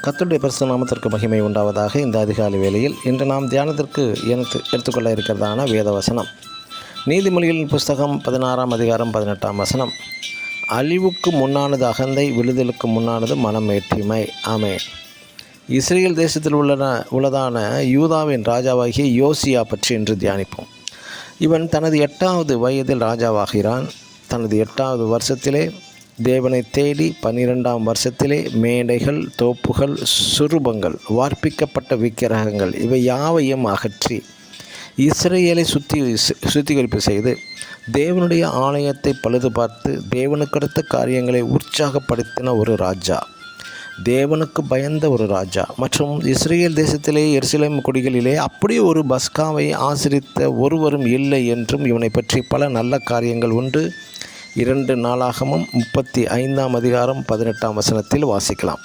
கர்த்தருடைய பரிசுத்த நாமத்திற்கு மகிமை உண்டாவதாக. இந்த அதிகாலை வேளையில் இன்று நாம் தியானத்திற்கு எடுத்துக்கொள்ள இருக்கிறதான வேதவசனம் நீதிமொழிகளின் புஸ்தகம் 16ஆம் அதிகாரம் 18ஆம் வசனம். அழிவுக்கு முன்னானது அகந்தை, விழுதலுக்கு முன்னானது மனமேட்டிமை. ஆமென். இஸ்ரேல் தேசத்தில் உள்ளதான யூதாவின் ராஜாவாகிய யோசியா பற்றி இன்று தியானிப்போம். இவன் தனது 8வது வயதில் ராஜாவாகிறான். தனது 8வது வருஷத்திலே தேவனை தேடி 12ஆம் வருஷத்திலே மேடைகள், தோப்புகள், சுரூபங்கள், வார்ப்பிக்கப்பட்ட விக்கிரகங்கள் இவை யாவையும் அகற்றி இஸ்ரேலை சுத்திகரிப்பு செய்து தேவனுடைய ஆலயத்தை பழுது பார்த்து தேவனுக்கடுத்த காரியங்களை உற்சாகப்படுத்தின ஒரு ராஜா, தேவனுக்கு பயந்த ஒரு ராஜா மற்றும் இஸ்ரேல் தேசத்திலே எருசலேம் குடிகளிலே அப்படியே ஒரு பஸ்காவை ஆசரித்த ஒருவரும் இல்லை என்றும் இவனை பற்றி பல நல்ல காரியங்கள் உண்டு. 2 நாளாகமும் 35ஆம் அதிகாரம் 18ஆம் வசனத்தில் வாசிக்கலாம்.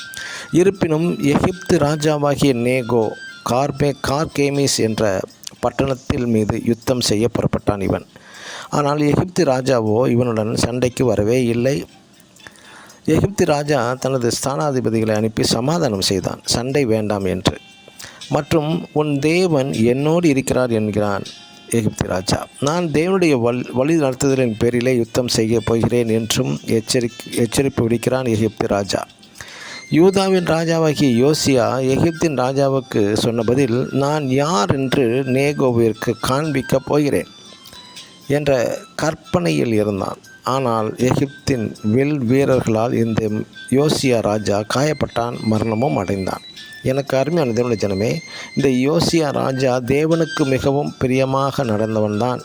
இருப்பினும் எகிப்து ராஜாவாகிய நேகோ கார்கேமிஸ் என்ற பட்டணத்தில் மீது யுத்தம் செய்ய புறப்பட்டான் இவன். ஆனால் எகிப்து ராஜாவோ இவனுடன் சண்டைக்கு வரவே இல்லை. எகிப்து ராஜா தனது ஸ்தானாதிபதிகளை அனுப்பி சமாதானம் செய்தான், சண்டை வேண்டாம் என்று. மற்றும் உன் தேவன் என்னோடு இருக்கிறார் என்கிறான் எகிப்து ராஜா. நான் தேவனுடைய வழி நடத்துதலின் பேரிலே யுத்தம் செய்ய போகிறேன் என்றும் எச்சரிப்பு விடுக்கிறான் எகிப்து ராஜா. யூதாவின் ராஜாவாகிய யோசியா எகிப்தின் ராஜாவுக்கு சொன்ன பதில், நான் யார் என்று நேகோவிற்கு காண்பிக்கப் போகிறேன் என்ற கற்பனையில் இருந்தான். ஆனால் எகிப்தின் வில் வீரர்களால் இந்த யோசியா ராஜா காயப்பட்டான், மரணமும் அடைந்தான். எனக்கு அருமையான தேவனுடைய ஜனமே, இந்த யோசியா ராஜா தேவனுக்கு மிகவும் பிரியமாக நடந்தவன்தான்.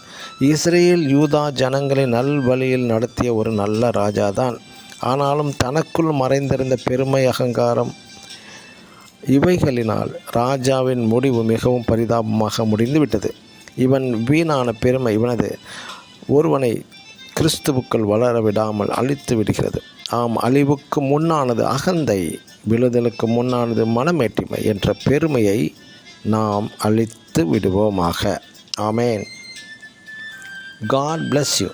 இஸ்ரேல் யூதா ஜனங்களை நல்வழியில் நடத்திய ஒரு நல்ல ராஜாதான். ஆனாலும் தனக்குள் மறைந்திருந்த பெருமை, அகங்காரம் இவைகளினால் ராஜாவின் முடிவு மிகவும் பரிதாபமாக முடிந்துவிட்டது. இவன் வீணான பெருமை இவனது ஒருவனை கிறிஸ்துவுக்குள் வளர விடாமல் அழித்து விடுகிறது. ஆம், அழிவுக்கு முன்னானது அகந்தை, விழுதலுக்கு முன்னானது மனமேட்டிமை என்ற பெருமையை நாம் அழித்து விடுவோமாக. ஆமேன். God bless you.